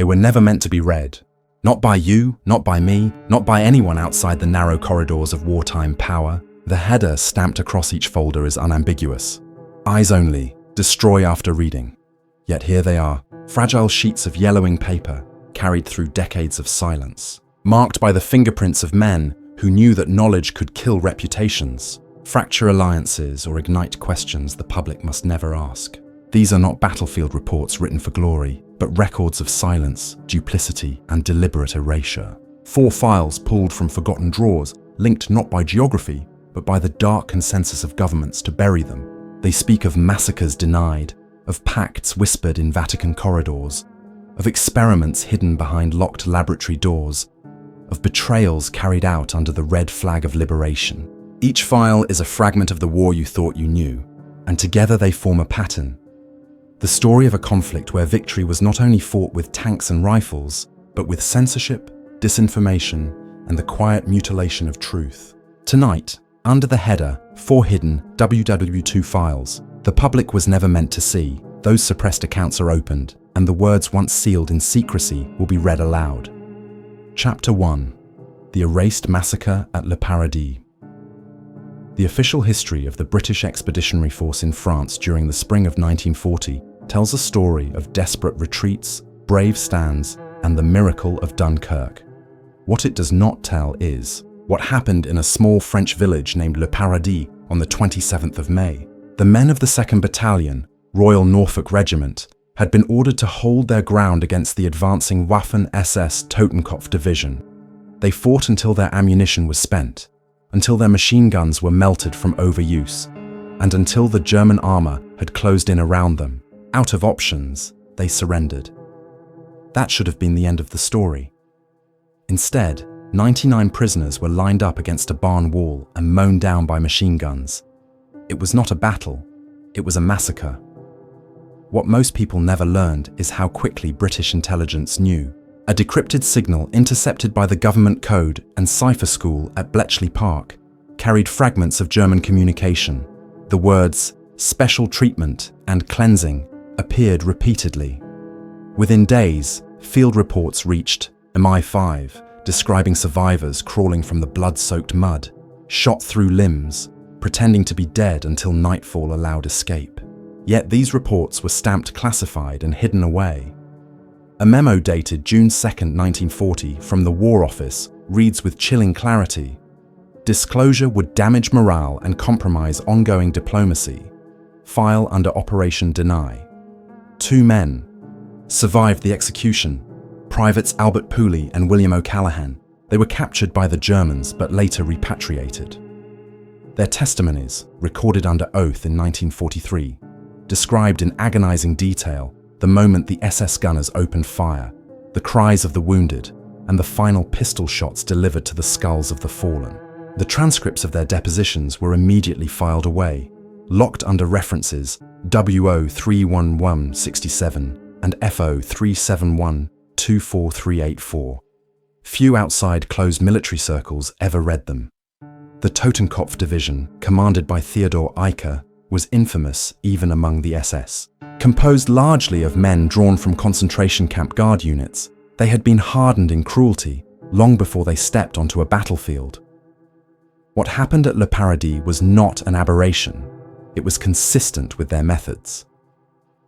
They were never meant to be read. Not by you, not by me, not by anyone outside the narrow corridors of wartime power. The header stamped across each folder is unambiguous. Eyes only, destroy after reading. Yet here they are, fragile sheets of yellowing paper, carried through decades of silence, marked by the fingerprints of men who knew that knowledge could kill reputations, fracture alliances, or ignite questions the public must never ask. These are not battlefield reports written for glory, but records of silence, duplicity, and deliberate erasure. 4 files pulled from forgotten drawers, linked not by geography, but by the dark consensus of governments to bury them. They speak of massacres denied, of pacts whispered in Vatican corridors, of experiments hidden behind locked laboratory doors, of betrayals carried out under the red flag of liberation. Each file is a fragment of the war you thought you knew, and together they form a pattern. The story of a conflict where victory was not only fought with tanks and rifles, but with censorship, disinformation, and the quiet mutilation of truth. Tonight, under the header, 4 hidden WWII files, the public was never meant to see. Those suppressed accounts are opened, and the words once sealed in secrecy will be read aloud. Chapter 1. The Erased Massacre at Le Paradis. The official history of the British Expeditionary Force in France during the spring of 1940 tells a story of desperate retreats, brave stands, and the miracle of Dunkirk. What it does not tell is what happened in a small French village named Le Paradis on the 27th of May. The men of the 2nd Battalion, Royal Norfolk Regiment, had been ordered to hold their ground against the advancing Waffen-SS Totenkopf Division. They fought until their ammunition was spent, until their machine guns were melted from overuse, and until the German armor had closed in around them. Out of options, they surrendered. That should have been the end of the story. Instead, 99 prisoners were lined up against a barn wall and mown down by machine guns. It was not a battle, it was a massacre. What most people never learned is how quickly British intelligence knew. A decrypted signal intercepted by the government code and cipher school at Bletchley Park carried fragments of German communication. The words "special treatment" and "cleansing" appeared repeatedly. Within days, field reports reached MI5, describing survivors crawling from the blood-soaked mud, shot through limbs, pretending to be dead until nightfall allowed escape. Yet these reports were stamped classified and hidden away. A memo dated June 2, 1940, from the War Office reads with chilling clarity, "Disclosure would damage morale and compromise ongoing diplomacy. File under Operation Deny." 2 men survived the execution, Privates Albert Pooley and William O'Callaghan. They were captured by the Germans but later repatriated. Their testimonies, recorded under oath in 1943, described in agonizing detail the moment the SS gunners opened fire, the cries of the wounded, and the final pistol shots delivered to the skulls of the fallen. The transcripts of their depositions were immediately filed away, locked under references WO31167 and FO371-24384. Few outside closed military circles ever read them. The Totenkopf Division, commanded by Theodor Eicke, was infamous even among the SS. Composed largely of men drawn from concentration camp guard units, they had been hardened in cruelty long before they stepped onto a battlefield. What happened at Le Paradis was not an aberration. It was consistent with their methods.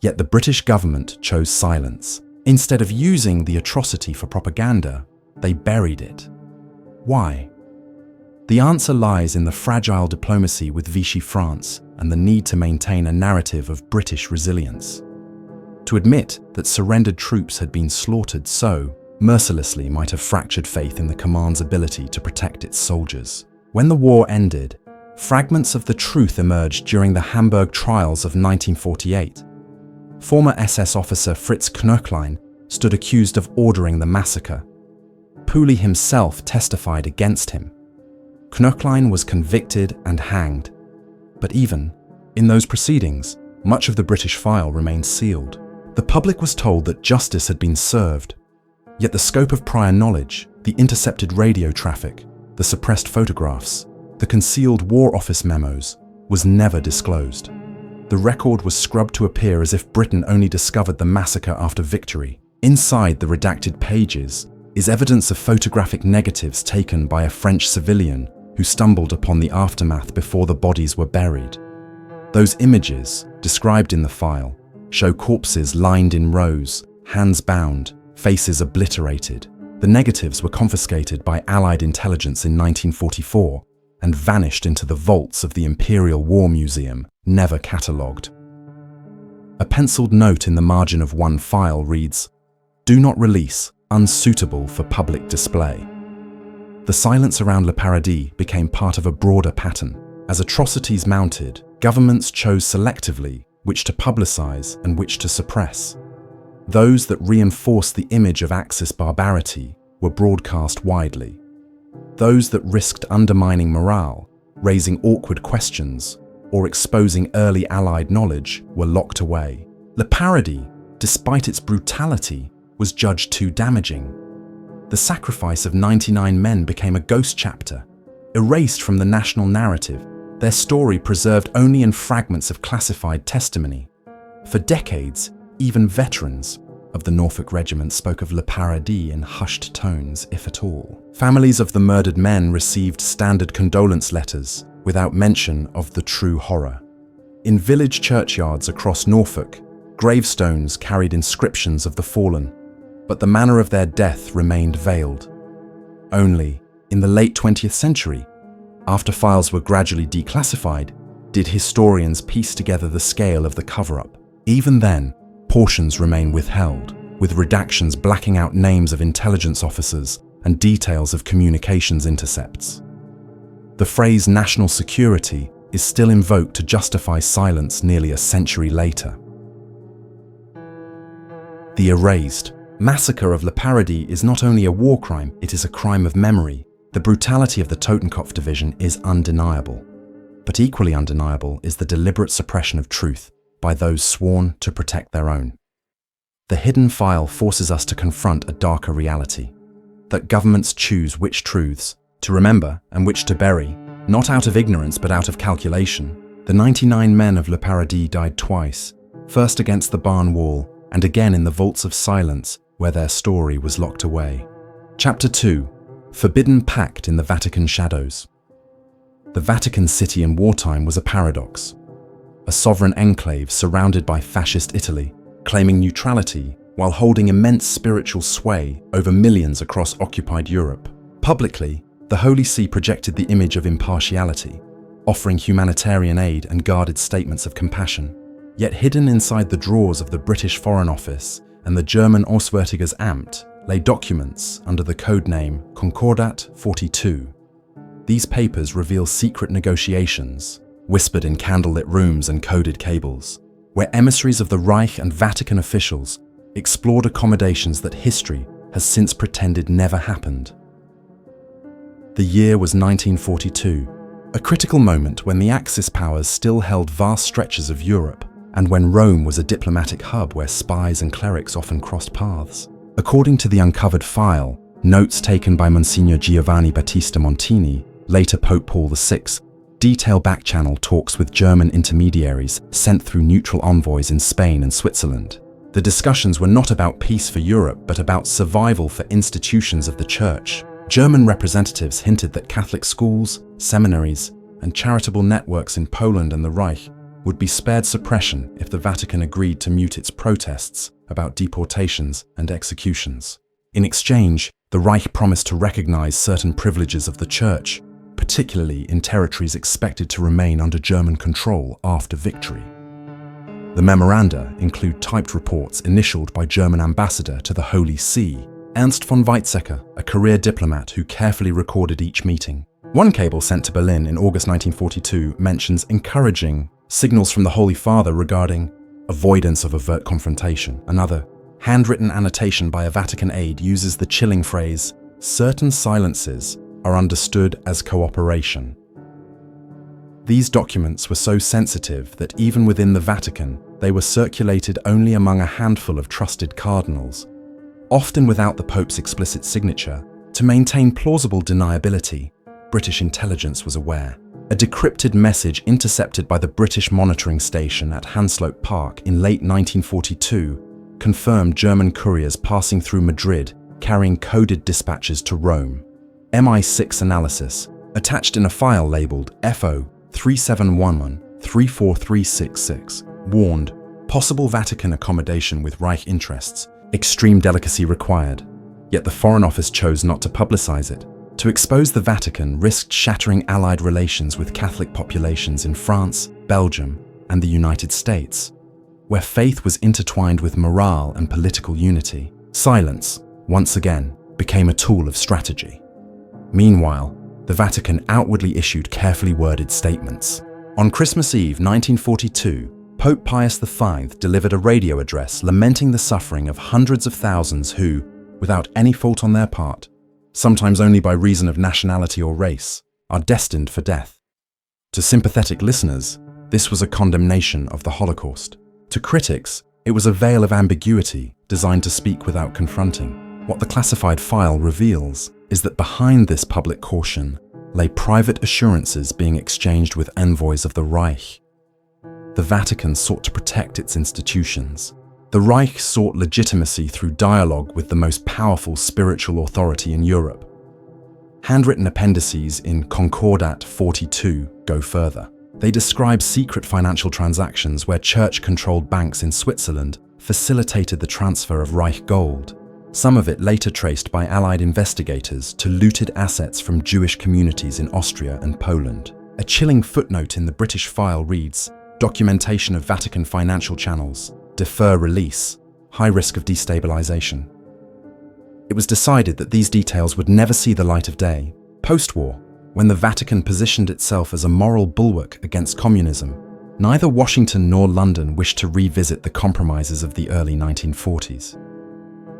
Yet the British government chose silence. Instead of using the atrocity for propaganda, they buried it. Why? The answer lies in the fragile diplomacy with Vichy France and the need to maintain a narrative of British resilience. To admit that surrendered troops had been slaughtered so mercilessly might have fractured faith in the command's ability to protect its soldiers. When the war ended, fragments of the truth emerged during the Hamburg trials of 1948. Former SS officer Fritz Knöchlein stood accused of ordering the massacre. Pooley himself testified against him. Knöchlein was convicted and hanged. But even in those proceedings, much of the British file remained sealed. The public was told that justice had been served. Yet the scope of prior knowledge, the intercepted radio traffic, the suppressed photographs, the concealed War Office memos, was never disclosed. The record was scrubbed to appear as if Britain only discovered the massacre after victory, Inside the redacted pages is evidence of photographic negatives taken by a French civilian who stumbled upon the aftermath before the bodies were buried. Those images, described in the file, show corpses lined in rows, hands bound, faces obliterated. The negatives were confiscated by Allied intelligence in 1944 and vanished into the vaults of the Imperial War Museum, never catalogued. A penciled note in the margin of one file reads, "Do not release, unsuitable for public display." The silence around Le Paradis became part of a broader pattern. As atrocities mounted, governments chose selectively which to publicize and which to suppress. Those that reinforced the image of Axis barbarity were broadcast widely. Those that risked undermining morale, raising awkward questions, or exposing early Allied knowledge were locked away. Le Paradis, despite its brutality, was judged too damaging. The sacrifice of 99 men became a ghost chapter, erased from the national narrative, their story preserved only in fragments of classified testimony. For decades, even veterans of the Norfolk Regiment spoke of Le Paradis in hushed tones, if at all. Families of the murdered men received standard condolence letters without mention of the true horror. In village churchyards across Norfolk, gravestones carried inscriptions of the fallen, but the manner of their death remained veiled. Only in the late 20th century, after files were gradually declassified, did historians piece together the scale of the cover-up. Even then, portions remain withheld, with redactions blacking out names of intelligence officers and details of communications intercepts. The phrase national security is still invoked to justify silence nearly a century later. The erased massacre of Le Paradis is not only a war crime, it is a crime of memory. The brutality of the Totenkopf division is undeniable. But equally undeniable is the deliberate suppression of truth by those sworn to protect their own. The hidden file forces us to confront a darker reality, that governments choose which truths to remember and which to bury, not out of ignorance but out of calculation. The 99 men of Le Paradis died twice, first against the barn wall and again in the vaults of silence where their story was locked away. Chapter 2. Forbidden Pact in the Vatican Shadows. The Vatican City in wartime was a paradox. A sovereign enclave surrounded by fascist Italy, claiming neutrality while holding immense spiritual sway over millions across occupied Europe. Publicly, the Holy See projected the image of impartiality, offering humanitarian aid and guarded statements of compassion. Yet hidden inside the drawers of the British Foreign Office and the German Auswärtiges Amt lay documents under the codename Concordat 42. These papers reveal secret negotiations, whispered in candlelit rooms and coded cables, where emissaries of the Reich and Vatican officials explored accommodations that history has since pretended never happened. The year was 1942, a critical moment when the Axis powers still held vast stretches of Europe, and when Rome was a diplomatic hub where spies and clerics often crossed paths. According to the uncovered file, notes taken by Monsignor Giovanni Battista Montini, later Pope Paul VI, detail back-channel talks with German intermediaries sent through neutral envoys in Spain and Switzerland. The discussions were not about peace for Europe, but about survival for institutions of the Church. German representatives hinted that Catholic schools, seminaries, and charitable networks in Poland and the Reich would be spared suppression if the Vatican agreed to mute its protests about deportations and executions. In exchange, the Reich promised to recognize certain privileges of the Church, particularly in territories expected to remain under German control after victory. The memoranda include typed reports initialed by German ambassador to the Holy See, Ernst von Weizsäcker, a career diplomat who carefully recorded each meeting. One cable sent to Berlin in August 1942 mentions encouraging signals from the Holy Father regarding avoidance of overt confrontation. Another, handwritten annotation by a Vatican aide, uses the chilling phrase, "Certain silences are understood as cooperation." These documents were so sensitive that even within the Vatican, they were circulated only among a handful of trusted cardinals, often without the Pope's explicit signature. To maintain plausible deniability, British intelligence was aware. A decrypted message intercepted by the British monitoring station at Hanslope Park in late 1942 confirmed German couriers passing through Madrid carrying coded dispatches to Rome. MI6 analysis, attached in a file labeled FO 3711-34366, warned possible Vatican accommodation with Reich interests, extreme delicacy required. Yet the Foreign Office chose not to publicize it. To expose the Vatican risked shattering Allied relations with Catholic populations in France, Belgium, and the United States, where faith was intertwined with morale and political unity. Silence, once again, became a tool of strategy. Meanwhile, the Vatican outwardly issued carefully worded statements. On Christmas Eve 1942, Pope Pius V delivered a radio address lamenting the suffering of hundreds of thousands who, without any fault on their part, sometimes only by reason of nationality or race, are destined for death. To sympathetic listeners, this was a condemnation of the Holocaust. To critics, it was a veil of ambiguity designed to speak without confronting. What the classified file reveals is that behind this public caution lay private assurances being exchanged with envoys of the Reich. The Vatican sought to protect its institutions. The Reich sought legitimacy through dialogue with the most powerful spiritual authority in Europe. Handwritten appendices in Concordat 42 go further. They describe secret financial transactions where church-controlled banks in Switzerland facilitated the transfer of Reich gold, some of it later traced by Allied investigators to looted assets from Jewish communities in Austria and Poland. A chilling footnote in the British file reads, "Documentation of Vatican financial channels. Defer release. High risk of destabilization." It was decided that these details would never see the light of day. Post-war, when the Vatican positioned itself as a moral bulwark against communism, neither Washington nor London wished to revisit the compromises of the early 1940s.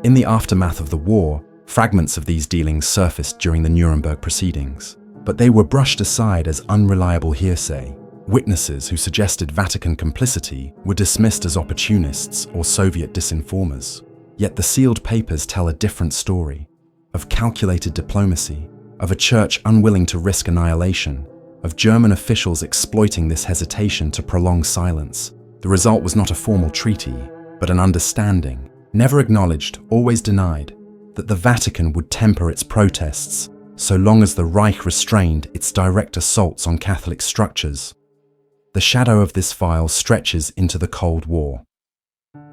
In the aftermath of the war, fragments of these dealings surfaced during the Nuremberg proceedings, but they were brushed aside as unreliable hearsay. Witnesses who suggested Vatican complicity were dismissed as opportunists or Soviet disinformers. Yet the sealed papers tell a different story, of calculated diplomacy, of a church unwilling to risk annihilation, of German officials exploiting this hesitation to prolong silence. The result was not a formal treaty, but an understanding, never acknowledged, always denied, that the Vatican would temper its protests so long as the Reich restrained its direct assaults on Catholic structures. The shadow of this file stretches into the Cold War.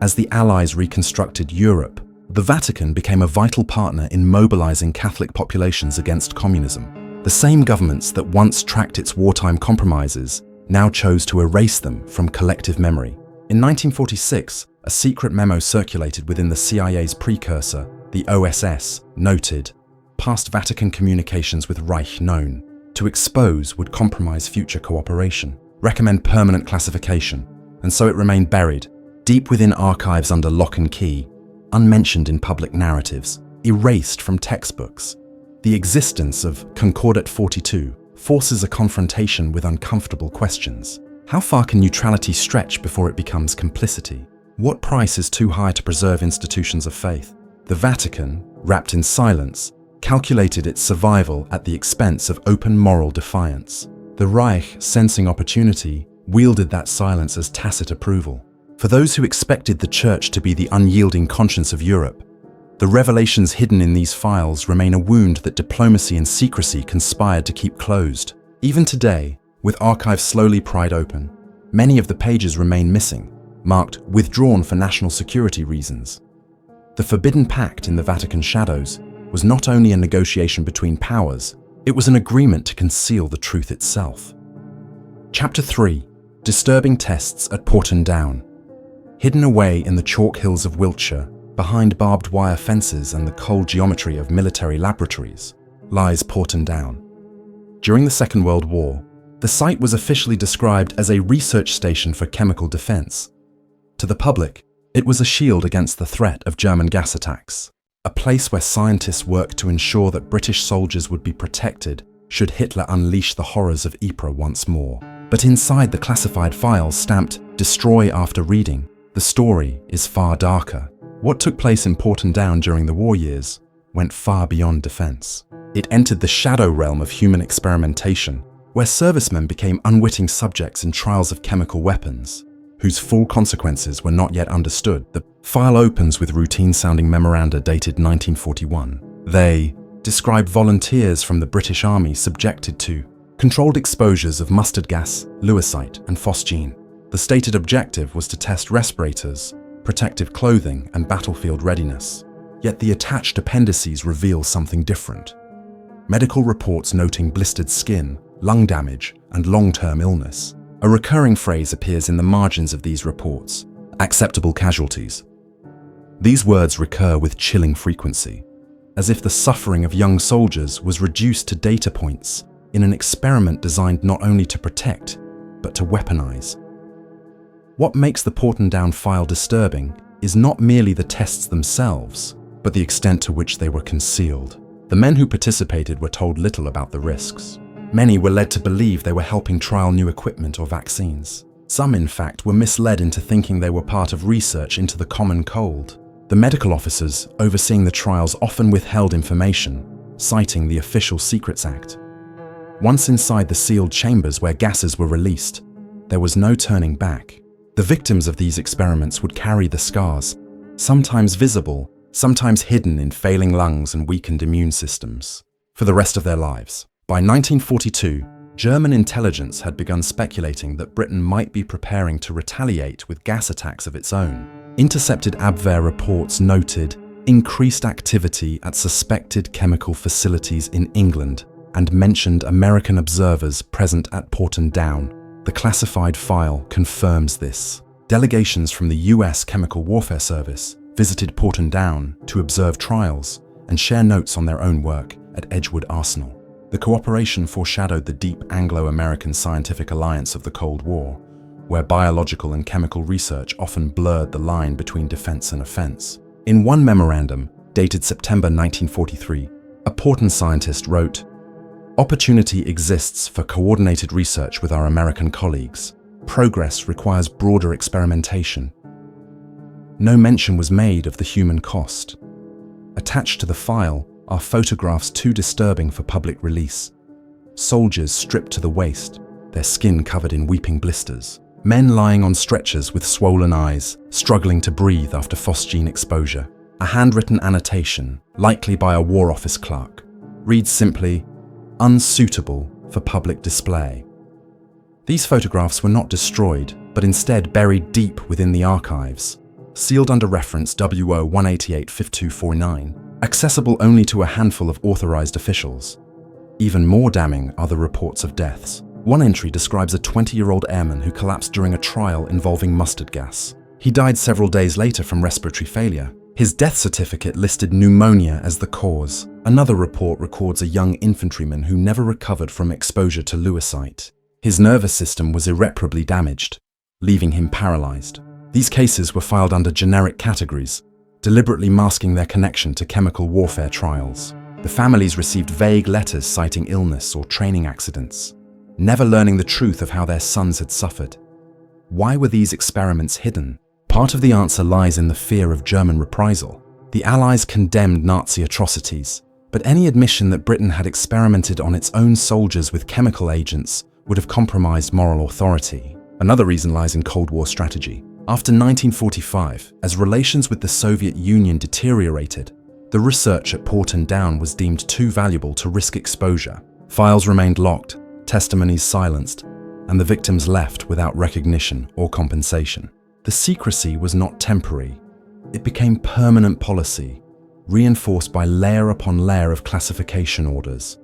As the Allies reconstructed Europe, the Vatican became a vital partner in mobilizing Catholic populations against communism. The same governments that once tracked its wartime compromises now chose to erase them from collective memory. In 1946, a secret memo circulated within the CIA's precursor, the OSS, noted, "Past Vatican communications with Reich known. To expose would compromise future cooperation. Recommend permanent classification," and so it remained buried, deep within archives under lock and key, unmentioned in public narratives, erased from textbooks. The existence of Concordat 42 forces a confrontation with uncomfortable questions. How far can neutrality stretch before it becomes complicity? What price is too high to preserve institutions of faith? The Vatican, wrapped in silence, calculated its survival at the expense of open moral defiance. The Reich, sensing opportunity, wielded that silence as tacit approval. For those who expected the Church to be the unyielding conscience of Europe, the revelations hidden in these files remain a wound that diplomacy and secrecy conspired to keep closed. Even today, with archives slowly pried open, many of the pages remain missing, marked "withdrawn for national security reasons." The Forbidden Pact in the Vatican shadows was not only a negotiation between powers, it was an agreement to conceal the truth itself. Chapter 3. Disturbing tests at Porton Down. Hidden away in the chalk hills of Wiltshire, behind barbed wire fences and the cold geometry of military laboratories, lies Porton Down. During the Second World War, the site was officially described as a research station for chemical defense. To the public, it was a shield against the threat of German gas attacks, a place where scientists worked to ensure that British soldiers would be protected should Hitler unleash the horrors of Ypres once more. But inside the classified files stamped "Destroy after reading," the story is far darker. What took place in Porton Down during the war years went far beyond defense. It entered the shadow realm of human experimentation, where servicemen became unwitting subjects in trials of chemical weapons. whose full consequences were not yet understood. The file opens with routine-sounding memoranda dated 1941. They describe volunteers from the British Army subjected to controlled exposures of mustard gas, lewisite, and phosgene. The stated objective was to test respirators, protective clothing, and battlefield readiness. Yet the attached appendices reveal something different. Medical reports noting blistered skin, lung damage, and long-term illness. A recurring phrase appears in the margins of these reports: acceptable casualties. These words recur with chilling frequency, as if the suffering of young soldiers was reduced to data points in an experiment designed not only to protect, but to weaponize. What makes the Porton Down file disturbing is not merely the tests themselves, but the extent to which they were concealed. The men who participated were told little about the risks. Many were led to believe they were helping trial new equipment or vaccines. Some, in fact, were misled into thinking they were part of research into the common cold. The medical officers overseeing the trials often withheld information, citing the Official Secrets Act. Once inside the sealed chambers where gases were released, there was no turning back. The victims of these experiments would carry the scars, sometimes visible, sometimes hidden in failing lungs and weakened immune systems, for the rest of their lives. By 1942, German intelligence had begun speculating that Britain might be preparing to retaliate with gas attacks of its own. Intercepted Abwehr reports noted increased activity at suspected chemical facilities in England and mentioned American observers present at Porton Down. The classified file confirms this. Delegations from the US Chemical Warfare Service visited Porton Down to observe trials and share notes on their own work at Edgewood Arsenal. The cooperation foreshadowed the deep Anglo-American scientific alliance of the Cold War, where biological and chemical research often blurred the line between defense and offense. In one memorandum, dated September 1943, a Porton scientist wrote, "Opportunity exists for coordinated research with our American colleagues. Progress requires broader experimentation." No mention was made of the human cost. Attached to the file are photographs too disturbing for public release. Soldiers stripped to the waist, their skin covered in weeping blisters. Men lying on stretchers with swollen eyes, struggling to breathe after phosgene exposure. A handwritten annotation, likely by a War Office clerk, reads simply, "Unsuitable for public display." These photographs were not destroyed, but instead buried deep within the archives, sealed under reference WO-188-5249, accessible only to a handful of authorized officials. Even more damning are the reports of deaths. One entry describes a 20-year-old airman who collapsed during a trial involving mustard gas. He died several days later from respiratory failure. His death certificate listed pneumonia as the cause. Another report records a young infantryman who never recovered from exposure to lewisite. His nervous system was irreparably damaged, leaving him paralyzed. These cases were filed under generic categories, deliberately masking their connection to chemical warfare trials. The families received vague letters citing illness or training accidents, never learning the truth of how their sons had suffered. Why were these experiments hidden? Part of the answer lies in the fear of German reprisal. The Allies condemned Nazi atrocities, but any admission that Britain had experimented on its own soldiers with chemical agents would have compromised moral authority. Another reason lies in Cold War strategy. After 1945, as relations with the Soviet Union deteriorated, the research at Porton Down was deemed too valuable to risk exposure. Files remained locked, testimonies silenced, and the victims left without recognition or compensation. The secrecy was not temporary. It became permanent policy, reinforced by layer upon layer of classification orders.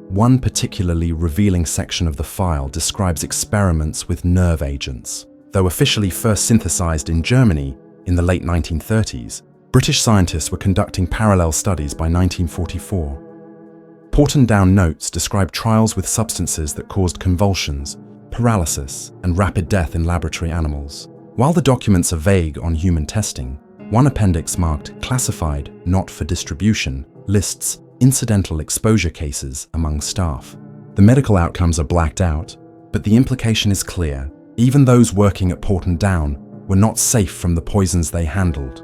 One particularly revealing section of the file describes experiments with nerve agents. Though officially first synthesized in Germany in the late 1930s, British scientists were conducting parallel studies by 1944. Porton Down notes describe trials with substances that caused convulsions, paralysis, and rapid death in laboratory animals. While the documents are vague on human testing, one appendix marked "classified, not for distribution" lists incidental exposure cases among staff. The medical outcomes are blacked out, but the implication is clear. Even those working at Porton Down were not safe from the poisons they handled.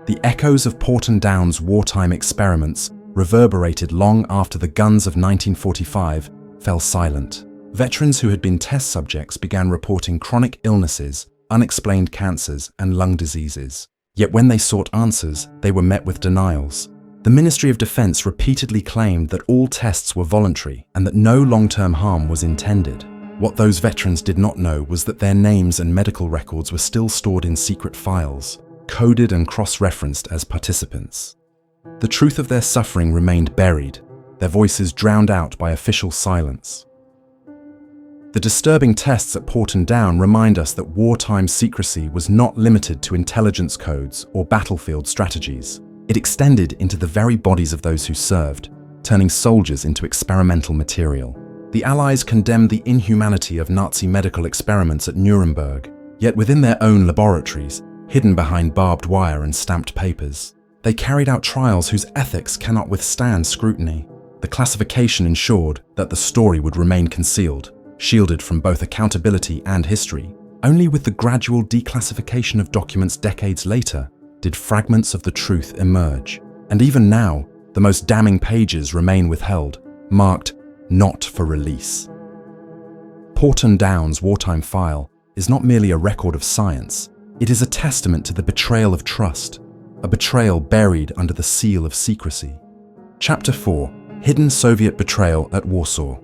The echoes of Porton Down's wartime experiments reverberated long after the guns of 1945 fell silent. Veterans who had been test subjects began reporting chronic illnesses unexplained cancers and lung diseases. Yet when they sought answers, they were met with denials. The Ministry of Defense repeatedly claimed that all tests were voluntary and that no long-term harm was intended. What those veterans did not know was that their names and medical records were still stored in secret files, coded and cross-referenced as participants. The truth of their suffering remained buried, their voices drowned out by official silence. The disturbing tests at Porton Down remind us that wartime secrecy was not limited to intelligence codes or battlefield strategies. It extended into the very bodies of those who served, turning soldiers into experimental material. The Allies condemned the inhumanity of Nazi medical experiments at Nuremberg, yet within their own laboratories, hidden behind barbed wire and stamped papers, they carried out trials whose ethics cannot withstand scrutiny. The classification ensured that the story would remain concealed, shielded from both accountability and history. Only with the gradual declassification of documents decades later did fragments of the truth emerge. And even now, the most damning pages remain withheld, marked not for release. Porton Down's wartime file is not merely a record of science, it is a testament to the betrayal of trust, a betrayal buried under the seal of secrecy. Chapter 4: Hidden Soviet Betrayal at Warsaw.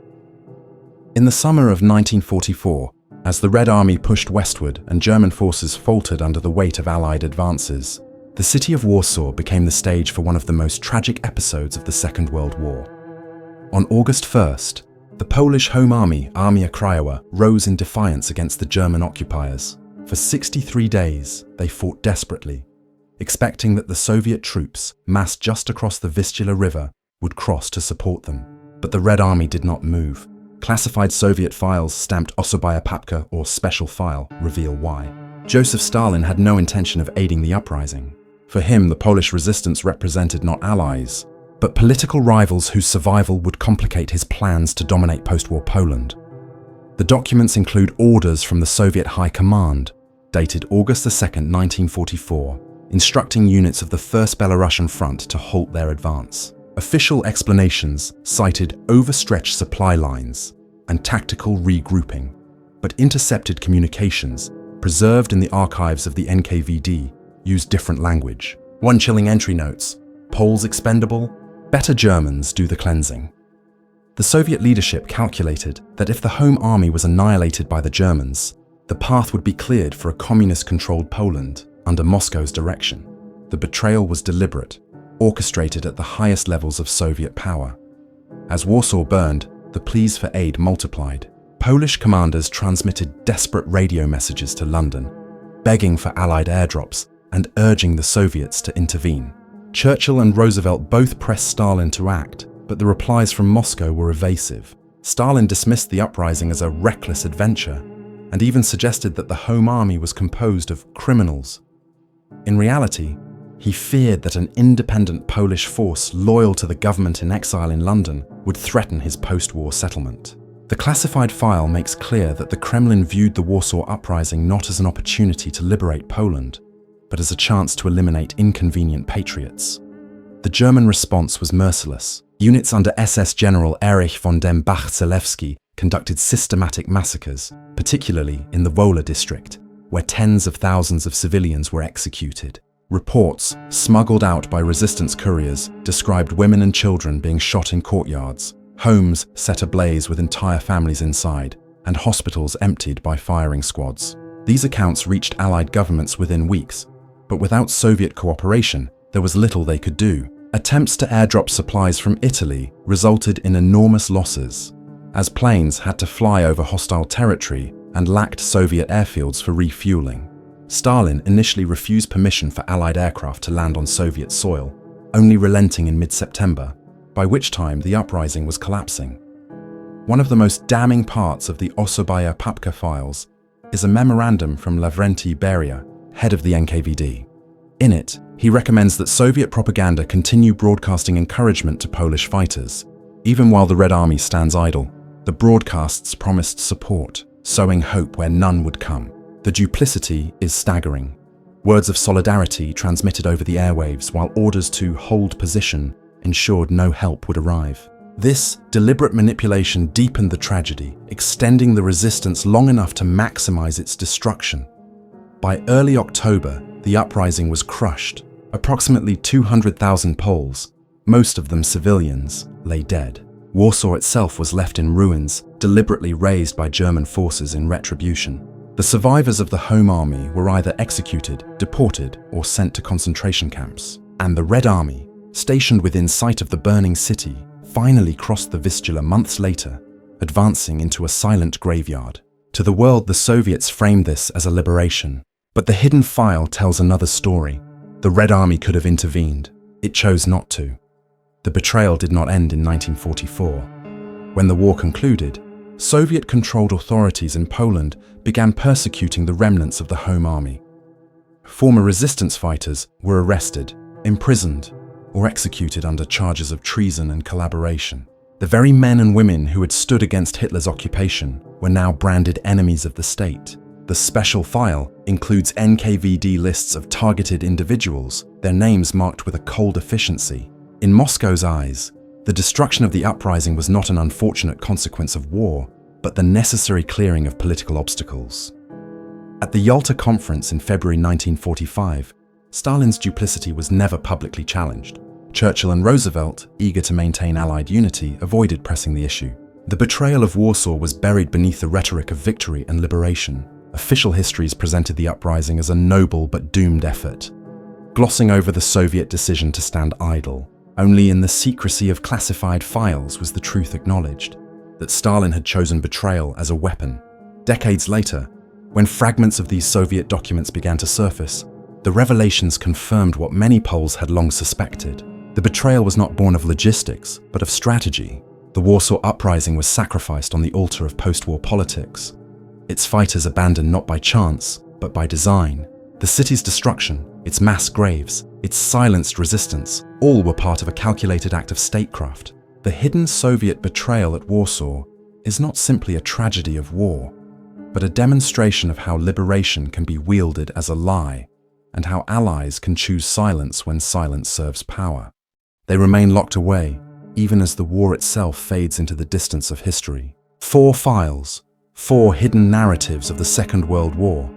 In the summer of 1944, as the Red Army pushed westward and German forces faltered under the weight of Allied advances, the city of Warsaw became the stage for one of the most tragic episodes of the Second World War. On August 1st, the Polish Home Army, Armia Krajowa, rose in defiance against the German occupiers. For 63 days, they fought desperately, expecting that the Soviet troops, massed just across the Vistula River, would cross to support them. But the Red Army did not move. Classified Soviet files stamped Osobaya Papka, or Special File, reveal why. Joseph Stalin had no intention of aiding the uprising. For him, the Polish resistance represented not allies, but political rivals whose survival would complicate his plans to dominate post-war Poland. The documents include orders from the Soviet High Command, dated August 2, 1944, instructing units of the First Belarusian Front to halt their advance. Official explanations cited overstretched supply lines and tactical regrouping, but intercepted communications, preserved in the archives of the NKVD, used different language. One chilling entry notes, "Poles expendable, better Germans do the cleansing." The Soviet leadership calculated that if the Home Army was annihilated by the Germans, the path would be cleared for a communist-controlled Poland under Moscow's direction. The betrayal was deliberate, orchestrated at the highest levels of Soviet power. As Warsaw burned, the pleas for aid multiplied. Polish commanders transmitted desperate radio messages to London, begging for Allied airdrops and urging the Soviets to intervene. Churchill and Roosevelt both pressed Stalin to act, but the replies from Moscow were evasive. Stalin dismissed the uprising as a reckless adventure, and even suggested that the Home Army was composed of criminals. In reality, he feared that an independent Polish force loyal to the government in exile in London would threaten his post-war settlement. The classified file makes clear that the Kremlin viewed the Warsaw Uprising not as an opportunity to liberate Poland, but as a chance to eliminate inconvenient patriots. The German response was merciless. Units under SS General Erich von dem Bach-Zelewski conducted systematic massacres, particularly in the Wola district, where tens of thousands of civilians were executed. Reports, smuggled out by resistance couriers, described women and children being shot in courtyards, homes set ablaze with entire families inside, and hospitals emptied by firing squads. These accounts reached Allied governments within weeks, but without Soviet cooperation, there was little they could do. Attempts to airdrop supplies from Italy resulted in enormous losses, as planes had to fly over hostile territory and lacked Soviet airfields for refueling. Stalin initially refused permission for Allied aircraft to land on Soviet soil, only relenting in mid-September, by which time the uprising was collapsing. One of the most damning parts of the Osobaya Papka files is a memorandum from Lavrenti Beria, head of the NKVD. In it, he recommends that Soviet propaganda continue broadcasting encouragement to Polish fighters. Even while the Red Army stands idle, the broadcasts promised support, sowing hope where none would come. The duplicity is staggering. Words of solidarity transmitted over the airwaves while orders to hold position ensured no help would arrive. This deliberate manipulation deepened the tragedy, extending the resistance long enough to maximize its destruction. By early October, the uprising was crushed. Approximately 200,000 Poles, most of them civilians, lay dead. Warsaw itself was left in ruins, deliberately razed by German forces in retribution. The survivors of the Home Army were either executed, deported, or sent to concentration camps. And the Red Army, stationed within sight of the burning city, finally crossed the Vistula months later, advancing into a silent graveyard. To the world, the Soviets framed this as a liberation. But the hidden file tells another story. The Red Army could have intervened. It chose not to. The betrayal did not end in 1944. When the war concluded, Soviet-controlled authorities in Poland began persecuting the remnants of the Home Army. Former resistance fighters were arrested, imprisoned, or executed under charges of treason and collaboration. The very men and women who had stood against Hitler's occupation were now branded enemies of the state. The special file includes NKVD lists of targeted individuals, their names marked with a cold efficiency. In Moscow's eyes, the destruction of the uprising was not an unfortunate consequence of war, but the necessary clearing of political obstacles. At the Yalta Conference in February 1945, Stalin's duplicity was never publicly challenged. Churchill and Roosevelt, eager to maintain Allied unity, avoided pressing the issue. The betrayal of Warsaw was buried beneath the rhetoric of victory and liberation. Official histories presented the uprising as a noble but doomed effort, glossing over the Soviet decision to stand idle. Only in the secrecy of classified files was the truth acknowledged, that Stalin had chosen betrayal as a weapon. Decades later, when fragments of these Soviet documents began to surface, the revelations confirmed what many Poles had long suspected. The betrayal was not born of logistics, but of strategy. The Warsaw Uprising was sacrificed on the altar of post-war politics. Its fighters abandoned not by chance, but by design. The city's destruction, its mass graves, its silenced resistance, all were part of a calculated act of statecraft. The hidden Soviet betrayal at Warsaw is not simply a tragedy of war, but a demonstration of how liberation can be wielded as a lie, and how allies can choose silence when silence serves power. They remain locked away, even as the war itself fades into the distance of history. 4 files, 4 hidden narratives of the Second World War,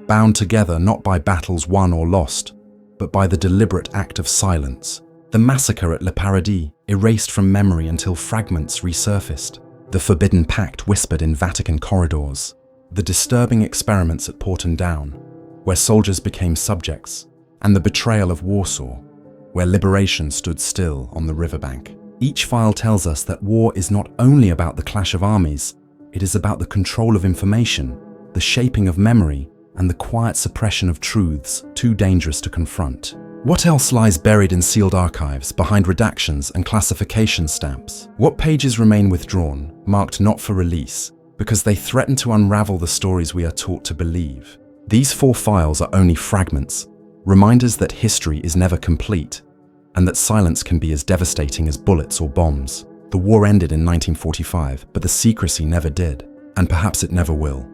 bound together not by battles won or lost, but by the deliberate act of silence. The massacre at Paradis, erased from memory until fragments resurfaced. The forbidden pact whispered in Vatican corridors. The disturbing experiments at Porton, where soldiers became subjects. And the betrayal of Warsaw, where liberation stood still on the riverbank. Each file tells us that war is not only about the clash of armies, it is about the control of information, the shaping of memory, and the quiet suppression of truths too dangerous to confront. What else lies buried in sealed archives, behind redactions and classification stamps? What pages remain withdrawn, marked not for release, because they threaten to unravel the stories we are taught to believe? These 4 files are only fragments, reminders that history is never complete, and that silence can be as devastating as bullets or bombs. The war ended in 1945, but the secrecy never did, and perhaps it never will.